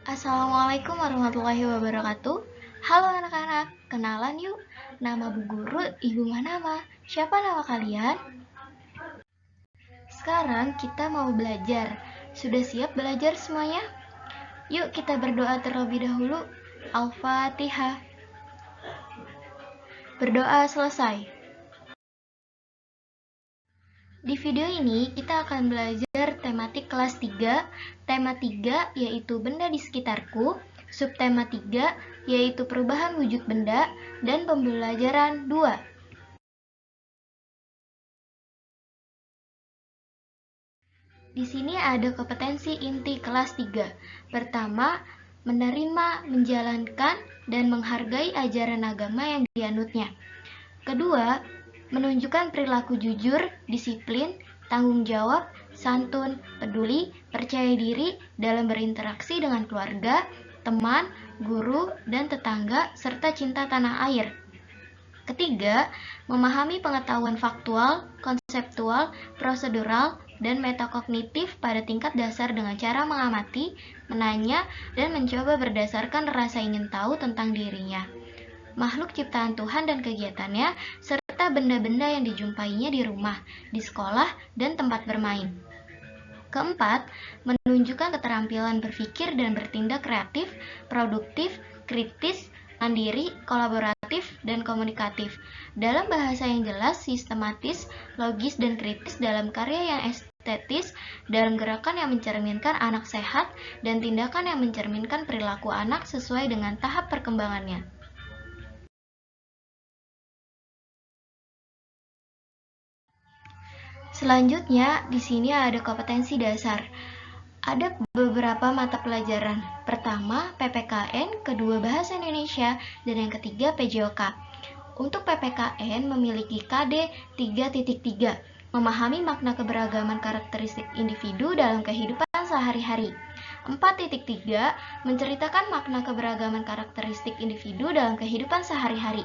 Assalamualaikum warahmatullahi wabarakatuh. Halo anak-anak, kenalan yuk. Nama Bu Guru, Ibu Manama. Siapa nama kalian? Sekarang kita mau belajar. Sudah siap belajar semuanya? Yuk kita berdoa terlebih dahulu. Al-Fatihah. Berdoa selesai. Di video ini kita akan belajar tematik kelas 3. Tema 3 yaitu benda di sekitarku, subtema 3 yaitu perubahan wujud benda, dan pembelajaran 2. Di sini ada kompetensi inti kelas 3. Pertama, menerima, menjalankan, dan menghargai ajaran agama yang dianutnya. Kedua, menunjukkan perilaku jujur, disiplin, tanggung jawab, santun, peduli, percaya diri dalam berinteraksi dengan keluarga, teman, guru, dan tetangga, serta cinta tanah air. Ketiga, memahami pengetahuan faktual, konseptual, prosedural, dan metakognitif pada tingkat dasar dengan cara mengamati, menanya, dan mencoba berdasarkan rasa ingin tahu tentang dirinya, makhluk ciptaan Tuhan dan kegiatannya, serta benda-benda yang dijumpainya di rumah, di sekolah, dan tempat bermain. Keempat, menunjukkan keterampilan berpikir dan bertindak kreatif, produktif, kritis, mandiri, kolaboratif, dan komunikatif. Dalam bahasa yang jelas, sistematis, logis, dan kritis dalam karya yang estetis, dalam gerakan yang mencerminkan anak sehat, dan tindakan yang mencerminkan perilaku anak sesuai dengan tahap perkembangannya. Selanjutnya, di sini ada kompetensi dasar. Ada beberapa mata pelajaran. Pertama, PPKN, kedua Bahasa Indonesia, dan yang ketiga PJOK. Untuk PPKN memiliki KD 3.3, memahami makna keberagaman karakteristik individu dalam kehidupan sehari-hari. 4.3, menceritakan makna keberagaman karakteristik individu dalam kehidupan sehari-hari.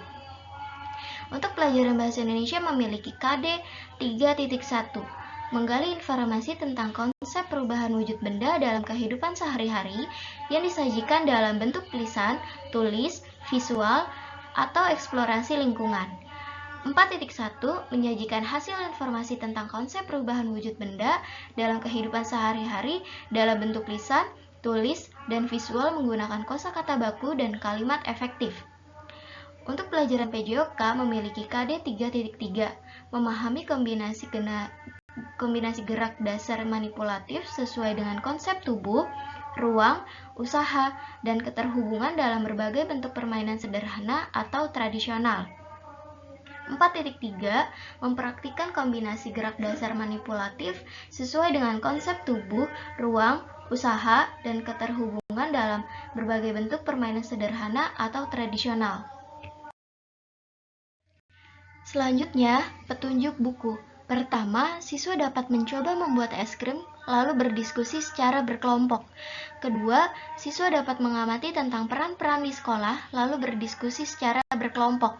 Untuk pelajaran Bahasa Indonesia memiliki KD 3.1, menggali informasi tentang konsep perubahan wujud benda dalam kehidupan sehari-hari yang disajikan dalam bentuk lisan, tulis, visual, atau eksplorasi lingkungan. 4.1, menyajikan hasil informasi tentang konsep perubahan wujud benda dalam kehidupan sehari-hari dalam bentuk lisan, tulis, dan visual menggunakan kosakata baku dan kalimat efektif. Untuk pelajaran PJOK memiliki KD 3.3, memahami kombinasi gerak dasar manipulatif sesuai dengan konsep tubuh, ruang, usaha, dan keterhubungan dalam berbagai bentuk permainan sederhana atau tradisional. 4.3, mempraktikkan kombinasi gerak dasar manipulatif sesuai dengan konsep tubuh, ruang, usaha, dan keterhubungan dalam berbagai bentuk permainan sederhana atau tradisional. Selanjutnya, petunjuk buku. Pertama, siswa dapat mencoba membuat es krim, lalu berdiskusi secara berkelompok. Kedua, siswa dapat mengamati tentang peran-peran di sekolah, lalu berdiskusi secara berkelompok.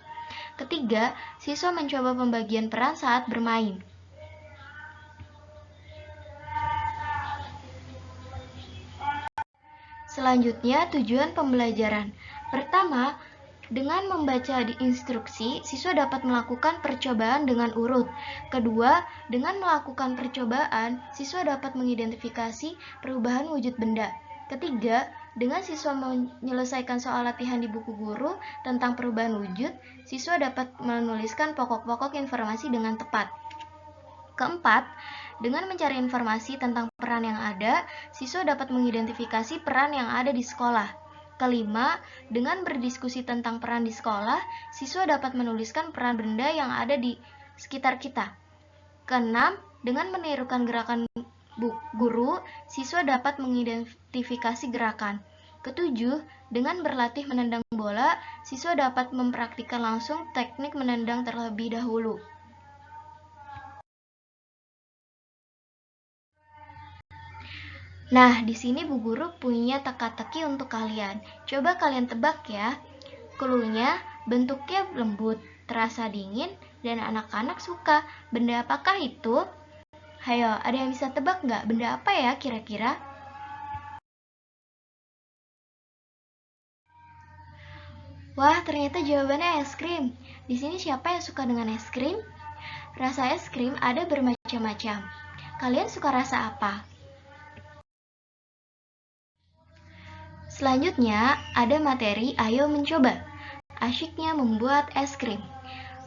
Ketiga, siswa mencoba pembagian peran saat bermain. Selanjutnya, tujuan pembelajaran. Pertama, dengan membaca di instruksi, siswa dapat melakukan percobaan dengan urut. Kedua, dengan melakukan percobaan, siswa dapat mengidentifikasi perubahan wujud benda. Ketiga, dengan siswa menyelesaikan soal latihan di buku guru tentang perubahan wujud, siswa dapat menuliskan pokok-pokok informasi dengan tepat. Keempat, dengan mencari informasi tentang peran yang ada, siswa dapat mengidentifikasi peran yang ada di sekolah. Kelima, dengan berdiskusi tentang peran di sekolah, siswa dapat menuliskan peran benda yang ada di sekitar kita. Keenam, dengan menirukan gerakan guru, siswa dapat mengidentifikasi gerakan. Ketujuh, dengan berlatih menendang bola, siswa dapat mempraktikkan langsung teknik menendang terlebih dahulu. Nah, di sini Bu Guru punya teka-teki untuk kalian. Coba kalian tebak ya. Cluenya, bentuknya lembut, terasa dingin, dan anak-anak suka. Benda apakah itu? Hayo, ada yang bisa tebak nggak? Benda apa ya kira-kira? Wah, ternyata jawabannya es krim. Di sini siapa yang suka dengan es krim? Rasa es krim ada bermacam-macam. Kalian suka rasa apa? Selanjutnya, ada materi Ayo Mencoba. Asyiknya membuat es krim.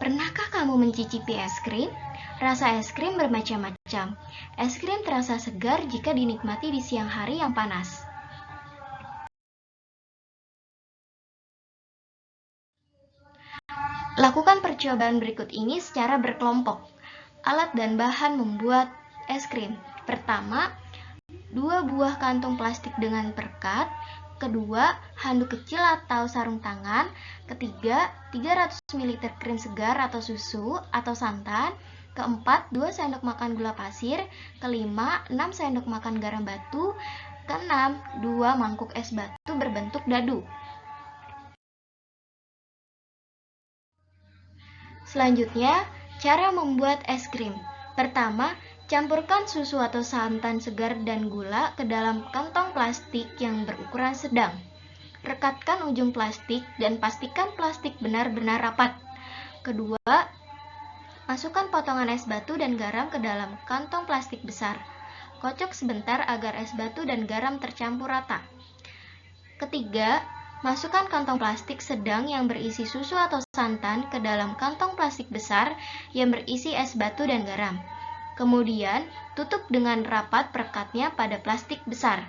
Pernahkah kamu mencicipi es krim? Rasa es krim bermacam-macam. Es krim terasa segar jika dinikmati di siang hari yang panas. Lakukan percobaan berikut ini secara berkelompok. Alat dan bahan membuat es krim. Pertama, 2 buah kantung plastik dengan perekat. Kedua, handuk kecil atau sarung tangan. Ketiga, 300 ml krim segar atau susu atau santan. Keempat, 2 sendok makan gula pasir. Kelima, 6 sendok makan garam batu. Keenam, 2 mangkuk es batu berbentuk dadu. Selanjutnya, cara membuat es krim. Pertama, campurkan susu atau santan segar dan gula ke dalam kantong plastik yang berukuran sedang. Rekatkan ujung plastik dan pastikan plastik benar-benar rapat. Kedua, masukkan potongan es batu dan garam ke dalam kantong plastik besar. Kocok sebentar agar es batu dan garam tercampur rata. Ketiga, masukkan kantong plastik sedang yang berisi susu atau santan ke dalam kantong plastik besar yang berisi es batu dan garam. Kemudian, tutup dengan rapat perekatnya pada plastik besar.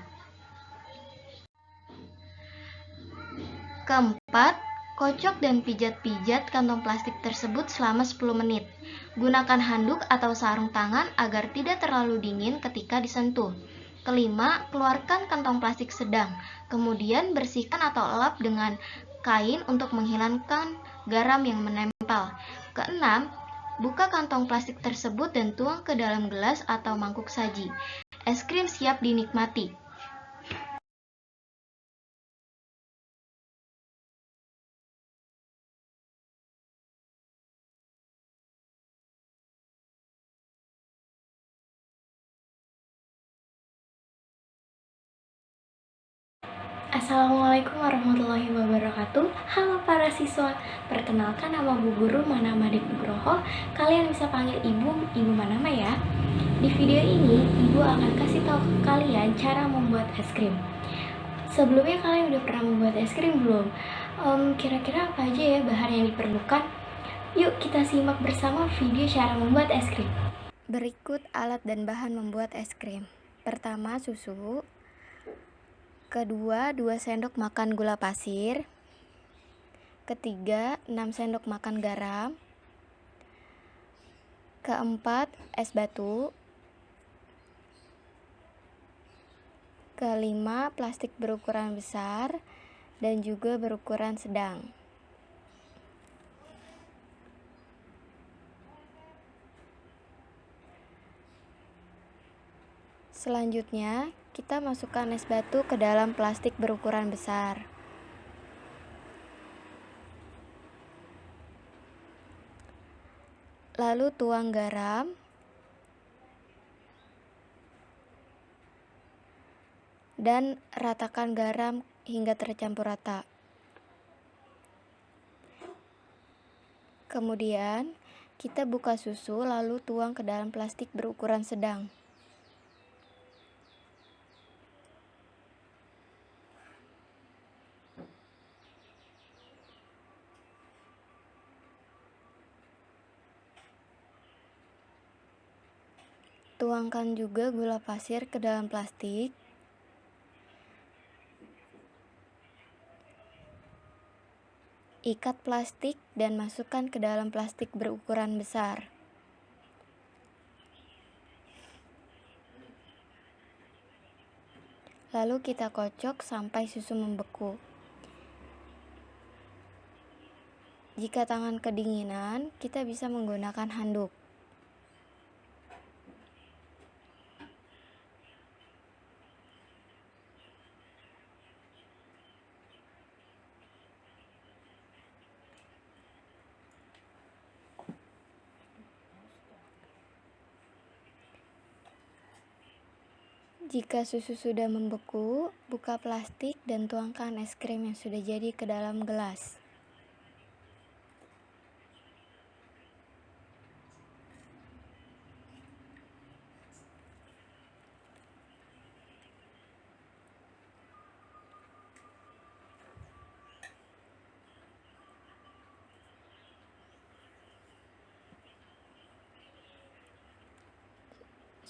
Keempat, kocok dan pijat-pijat kantong plastik tersebut selama 10 menit. Gunakan handuk atau sarung tangan agar tidak terlalu dingin ketika disentuh. Kelima, keluarkan kantong plastik sedang. Kemudian bersihkan atau lap dengan kain untuk menghilangkan garam yang menempel. Keenam, buka kantong plastik tersebut dan tuang ke dalam gelas atau mangkuk saji. Es krim siap dinikmati. Assalamualaikum warahmatullahi wabarakatuh. Halo para siswa, perkenalkan nama Bu Guru Manama Nugroho. Kalian bisa panggil Ibu Manama ya. Di video ini, Ibu akan kasih tahu ke kalian cara membuat es krim. Sebelumnya kalian udah pernah membuat es krim belum? Kira-kira apa aja ya bahan yang diperlukan? Yuk kita simak bersama video cara membuat es krim. Berikut alat dan bahan membuat es krim. Pertama, susu. Kedua, 2 sendok makan gula pasir. Ketiga, 6 sendok makan garam. Keempat, es batu. Kelima, plastik berukuran besar dan juga berukuran sedang. Selanjutnya, kita masukkan es batu ke dalam plastik berukuran besar. Lalu tuang garam. Dan ratakan garam hingga tercampur rata. Kemudian, kita buka susu lalu tuang ke dalam plastik berukuran sedang. Tuangkan juga gula pasir ke dalam plastik. Ikat plastik dan masukkan ke dalam plastik berukuran besar. Lalu kita kocok sampai susu membeku. Jika tangan kedinginan, kita bisa menggunakan handuk. Jika susu sudah membeku, buka plastik dan tuangkan es krim yang sudah jadi ke dalam gelas.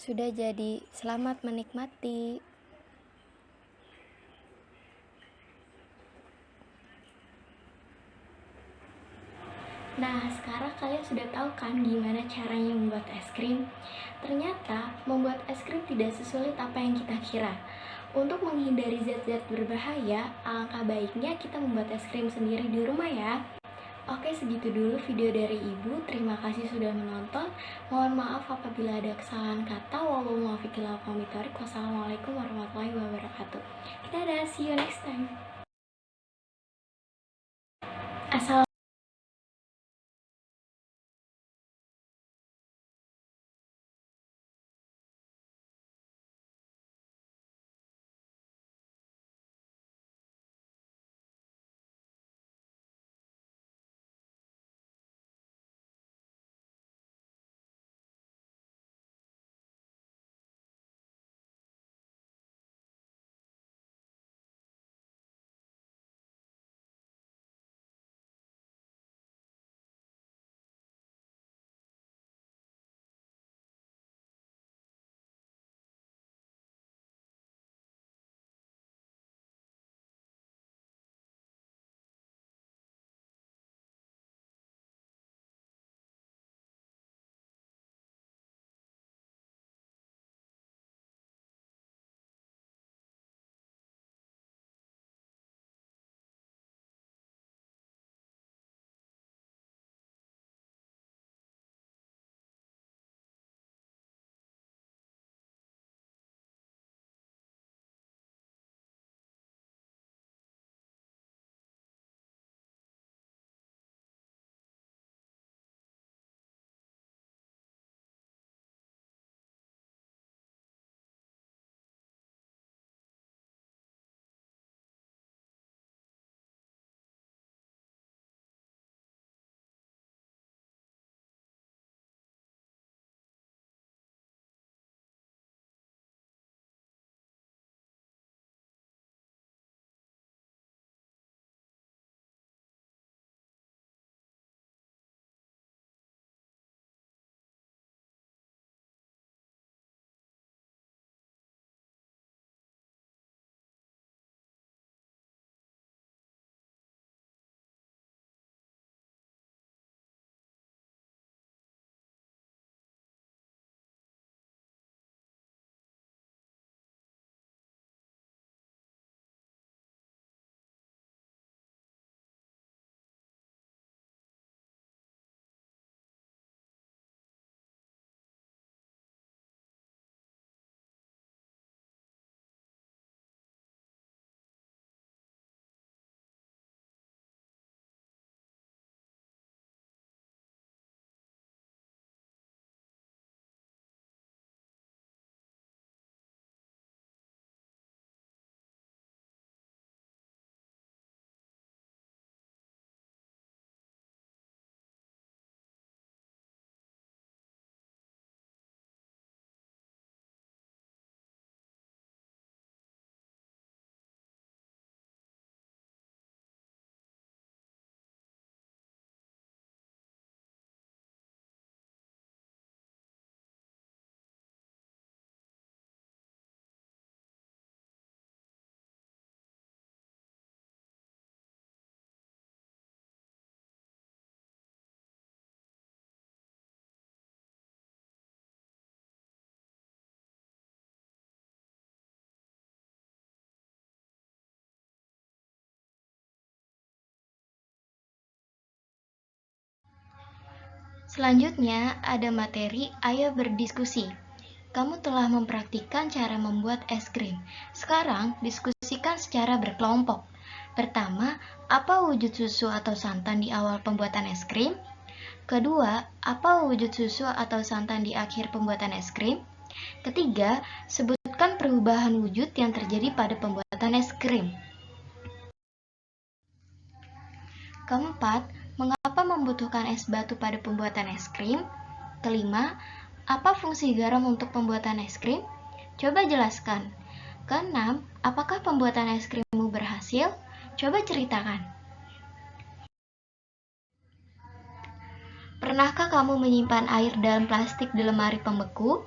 sudah jadi. Selamat menikmati. Nah, sekarang kalian sudah tahu kan gimana caranya membuat es krim? Ternyata, membuat es krim tidak sesulit apa yang kita kira. Untuk menghindari zat-zat berbahaya, alangkah baiknya kita membuat es krim sendiri di rumah ya. Oke, segitu dulu video dari Ibu. Terima kasih sudah menonton. Mohon maaf apabila ada kesalahan kata. Wassalamualaikum warahmatullahi wabarakatuh. Dadah, see you next time. Assalamualaikum. Selanjutnya ada materi Ayo Berdiskusi. Kamu telah mempraktikkan cara membuat es krim. Sekarang diskusikan secara berkelompok. Pertama, apa wujud susu atau santan di awal pembuatan es krim? Kedua, apa wujud susu atau santan di akhir pembuatan es krim? Ketiga, sebutkan perubahan wujud yang terjadi pada pembuatan es krim. Keempat, mengapa membutuhkan es batu pada pembuatan es krim? Kelima, apa fungsi garam untuk pembuatan es krim? Coba jelaskan. Keenam, apakah pembuatan es krimmu berhasil? Coba ceritakan. Pernahkah kamu menyimpan air dalam plastik di lemari pembeku?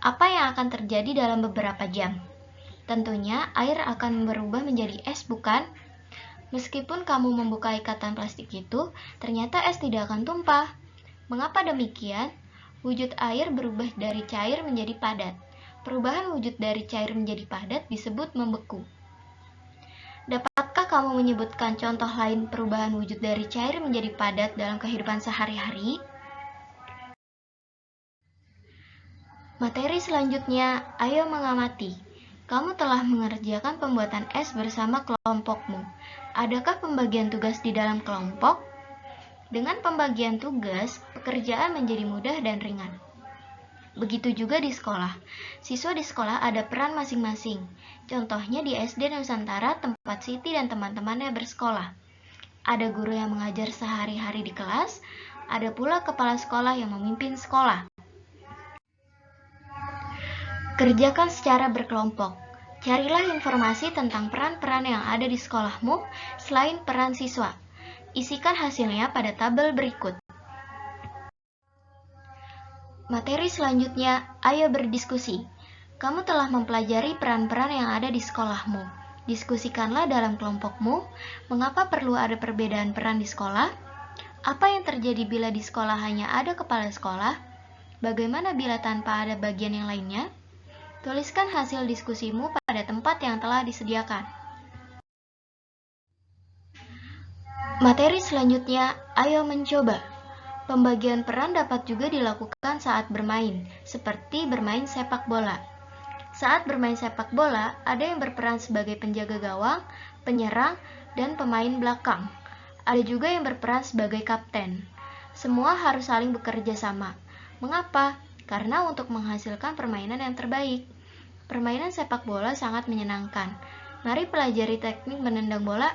Apa yang akan terjadi dalam beberapa jam? Tentunya air akan berubah menjadi es, bukan? Meskipun kamu membuka ikatan plastik itu, ternyata es tidak akan tumpah. Mengapa demikian? Wujud air berubah dari cair menjadi padat. Perubahan wujud dari cair menjadi padat disebut membeku. Dapatkah kamu menyebutkan contoh lain perubahan wujud dari cair menjadi padat dalam kehidupan sehari-hari? Materi selanjutnya, ayo mengamati. Kamu telah mengerjakan pembuatan es bersama kelompokmu. Adakah pembagian tugas di dalam kelompok? Dengan pembagian tugas, pekerjaan menjadi mudah dan ringan. Begitu juga di sekolah. Siswa di sekolah ada peran masing-masing. Contohnya di SD Nusantara tempat Siti dan teman-temannya bersekolah. Ada guru yang mengajar sehari-hari di kelas, ada pula kepala sekolah yang memimpin sekolah. Kerjakan secara berkelompok. Carilah informasi tentang peran-peran yang ada di sekolahmu selain peran siswa. Isikan hasilnya pada tabel berikut. Materi selanjutnya, ayo berdiskusi. Kamu telah mempelajari peran-peran yang ada di sekolahmu. Diskusikanlah dalam kelompokmu, mengapa perlu ada perbedaan peran di sekolah? Apa yang terjadi bila di sekolah hanya ada kepala sekolah? Bagaimana bila tanpa ada bagian yang lainnya? Tuliskan hasil diskusimu pada tempat yang telah disediakan. Materi selanjutnya, ayo mencoba. Pembagian peran dapat juga dilakukan saat bermain, seperti bermain sepak bola. Saat bermain sepak bola, ada yang berperan sebagai penjaga gawang, penyerang, dan pemain belakang. Ada juga yang berperan sebagai kapten. Semua harus saling bekerja sama. Mengapa? Karena untuk menghasilkan permainan yang terbaik. Permainan sepak bola sangat menyenangkan. Mari pelajari teknik menendang bola.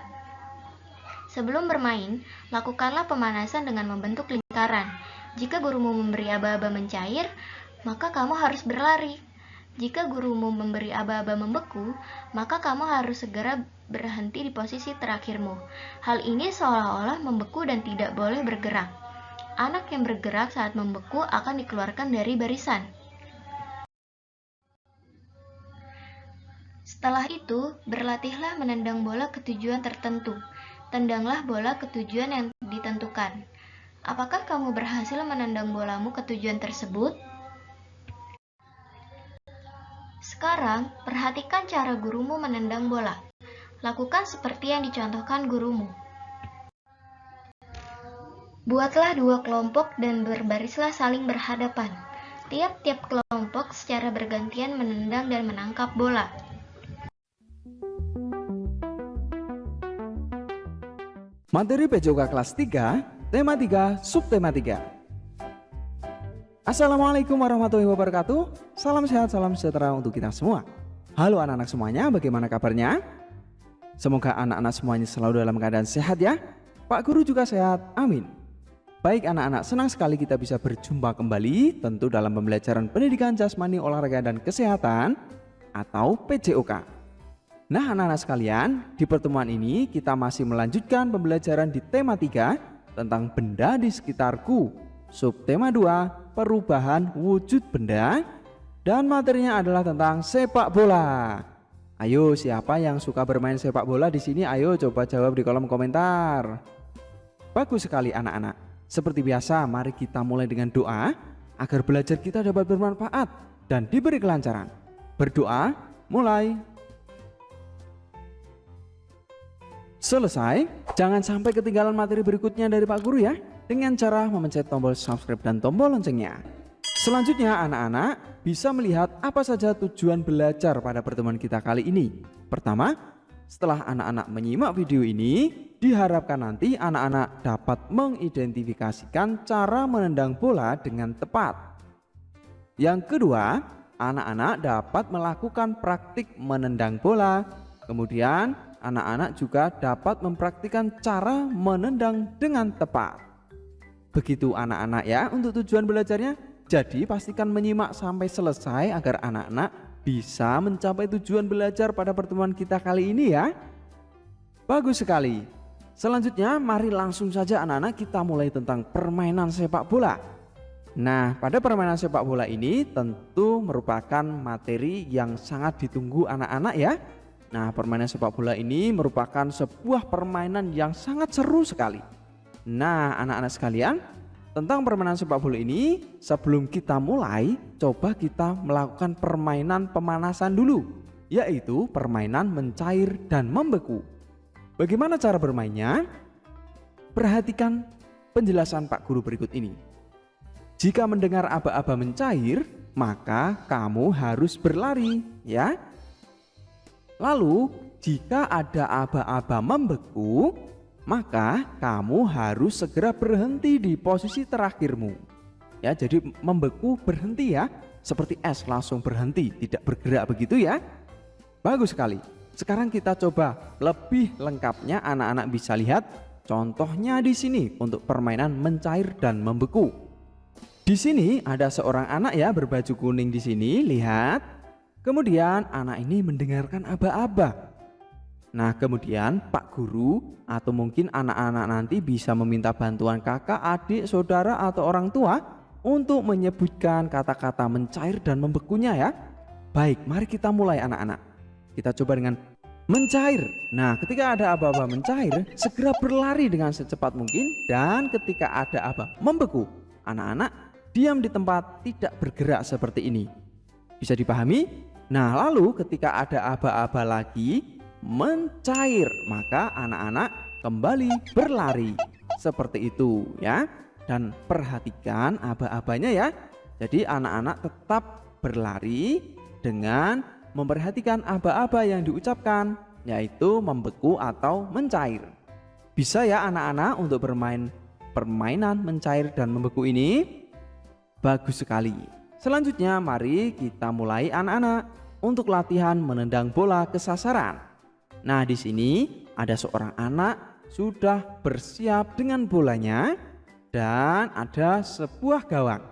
Sebelum bermain, lakukanlah pemanasan dengan membentuk lingkaran. Jika gurumu memberi aba-aba mencair, maka kamu harus berlari. Jika gurumu memberi aba-aba membeku, maka kamu harus segera berhenti di posisi terakhirmu. Hal ini seolah-olah membeku dan tidak boleh bergerak. Anak yang bergerak saat membeku akan dikeluarkan dari barisan. Setelah itu, berlatihlah menendang bola ke tujuan tertentu. Tendanglah bola ke tujuan yang ditentukan. Apakah kamu berhasil menendang bolamu ke tujuan tersebut? Sekarang, perhatikan cara gurumu menendang bola. Lakukan seperti yang dicontohkan gurumu. Buatlah dua kelompok dan berbarislah saling berhadapan. Tiap-tiap kelompok secara bergantian menendang dan menangkap bola. Materi PJOK kelas 3, tema 3, subtema 3. Assalamualaikum warahmatullahi wabarakatuh. Salam sehat, salam sejahtera untuk kita semua. Halo anak-anak semuanya, bagaimana kabarnya? Semoga anak-anak semuanya selalu dalam keadaan sehat ya. Pak Guru juga sehat, amin. Baik anak-anak, senang sekali kita bisa berjumpa kembali tentu dalam pembelajaran pendidikan jasmani, olahraga, dan kesehatan atau PJOK. Nah anak-anak sekalian, di pertemuan ini kita masih melanjutkan pembelajaran di tema 3 tentang benda di sekitarku. Subtema 2, perubahan wujud benda, dan materinya adalah tentang sepak bola. Ayo siapa yang suka bermain sepak bola di sini? Ayo coba jawab di kolom komentar. Bagus sekali anak-anak. Seperti biasa, mari kita mulai dengan doa agar belajar kita dapat bermanfaat dan diberi kelancaran. Berdoa, mulai. Selesai, jangan sampai ketinggalan materi berikutnya dari Pak Guru ya, dengan cara memencet tombol subscribe dan tombol loncengnya. Selanjutnya anak-anak bisa melihat apa saja tujuan belajar pada pertemuan kita kali ini. Pertama, setelah anak-anak menyimak video ini, diharapkan nanti anak-anak dapat mengidentifikasikan cara menendang bola dengan tepat. Yang kedua, anak-anak dapat melakukan praktik menendang bola. Kemudian, anak-anak juga dapat mempraktikkan cara menendang dengan tepat. Begitu anak-anak ya untuk tujuan belajarnya. Jadi pastikan menyimak sampai selesai agar anak-anak bisa mencapai tujuan belajar pada pertemuan kita kali ini ya. Bagus sekali. Selanjutnya mari langsung saja anak-anak kita mulai tentang permainan sepak bola. Nah, pada permainan sepak bola ini tentu merupakan materi yang sangat ditunggu anak-anak ya. Nah, permainan sepak bola ini merupakan sebuah permainan yang sangat seru sekali. Nah, anak-anak sekalian, tentang permainan sepak bola ini, sebelum kita mulai, coba kita melakukan permainan pemanasan dulu, yaitu permainan mencair dan membeku. Bagaimana cara bermainnya? Perhatikan penjelasan Pak Guru berikut ini. Jika mendengar aba-aba mencair, maka kamu harus berlari, ya. Lalu, jika ada aba-aba membeku, maka kamu harus segera berhenti di posisi terakhirmu. Ya, jadi membeku berhenti ya, seperti es langsung berhenti, tidak bergerak begitu ya. Bagus sekali. Sekarang kita coba lebih lengkapnya, anak-anak bisa lihat contohnya di sini untuk permainan mencair dan membeku. Di sini ada seorang anak ya berbaju kuning di sini, lihat. Kemudian anak ini mendengarkan aba-aba. Nah, kemudian Pak Guru atau mungkin anak-anak nanti bisa meminta bantuan kakak, adik, saudara atau orang tua untuk menyebutkan kata-kata mencair dan membekunya ya. Baik, mari kita mulai anak-anak. Kita coba dengan mencair. Nah, ketika ada aba-aba mencair, segera berlari dengan secepat mungkin, dan ketika ada aba membeku, anak-anak diam di tempat, tidak bergerak seperti ini. Bisa dipahami? Nah, lalu ketika ada aba-aba lagi mencair, maka anak-anak kembali berlari. Seperti itu ya. Dan perhatikan aba-abanya ya. Jadi anak-anak tetap berlari dengan memperhatikan aba-aba yang diucapkan, yaitu membeku atau mencair. Bisa ya anak-anak untuk bermain permainan mencair dan membeku ini? Bagus sekali. Selanjutnya mari kita mulai anak-anak untuk latihan menendang bola ke sasaran. Nah, di sini ada seorang anak sudah bersiap dengan bolanya dan ada sebuah gawang.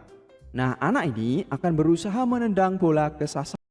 Nah, anak ini akan berusaha menendang bola ke sasaran.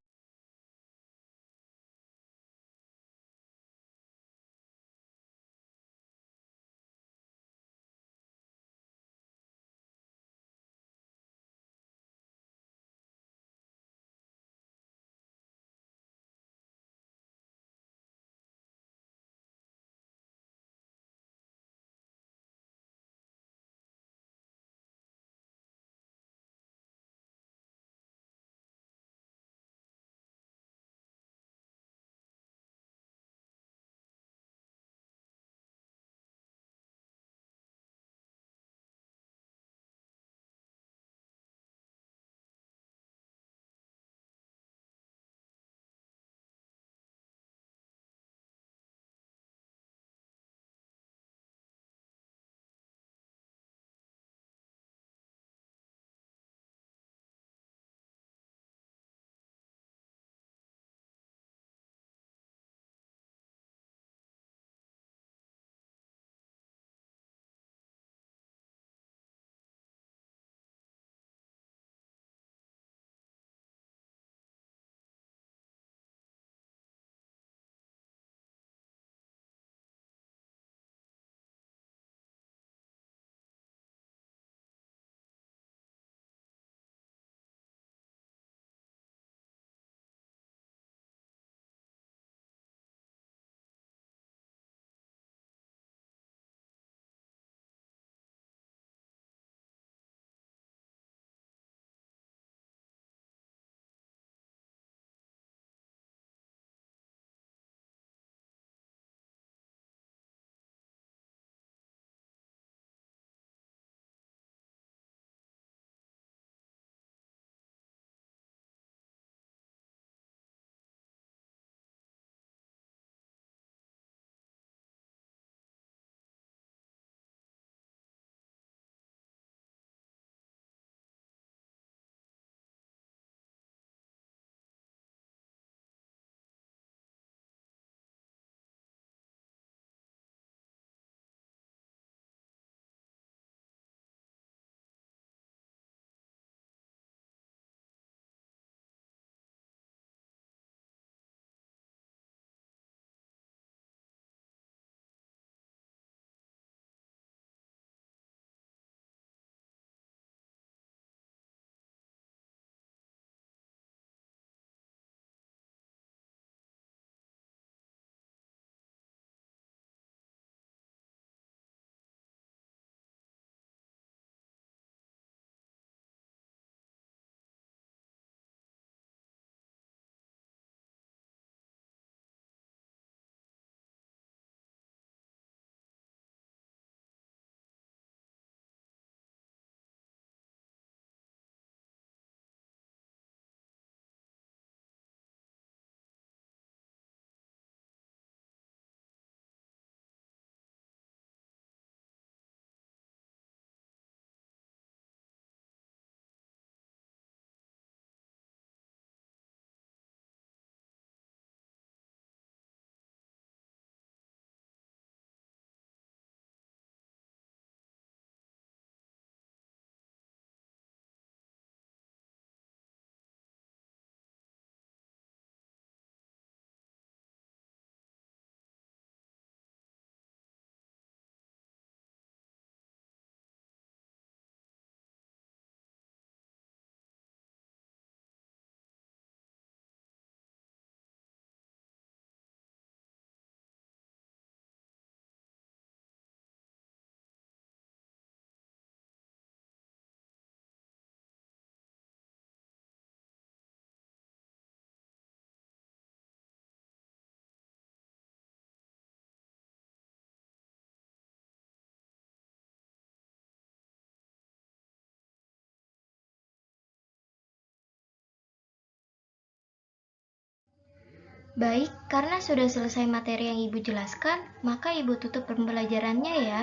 Baik, karena sudah selesai materi yang Ibu jelaskan, maka Ibu tutup pembelajarannya ya.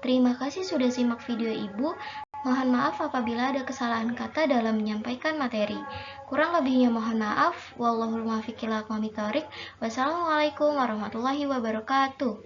Terima kasih sudah simak video Ibu. Mohon maaf apabila ada kesalahan kata dalam menyampaikan materi. Kurang lebihnya mohon maaf. Wallahul muwaffiq ila aqwamit thoriq. Wassalamualaikum warahmatullahi wabarakatuh.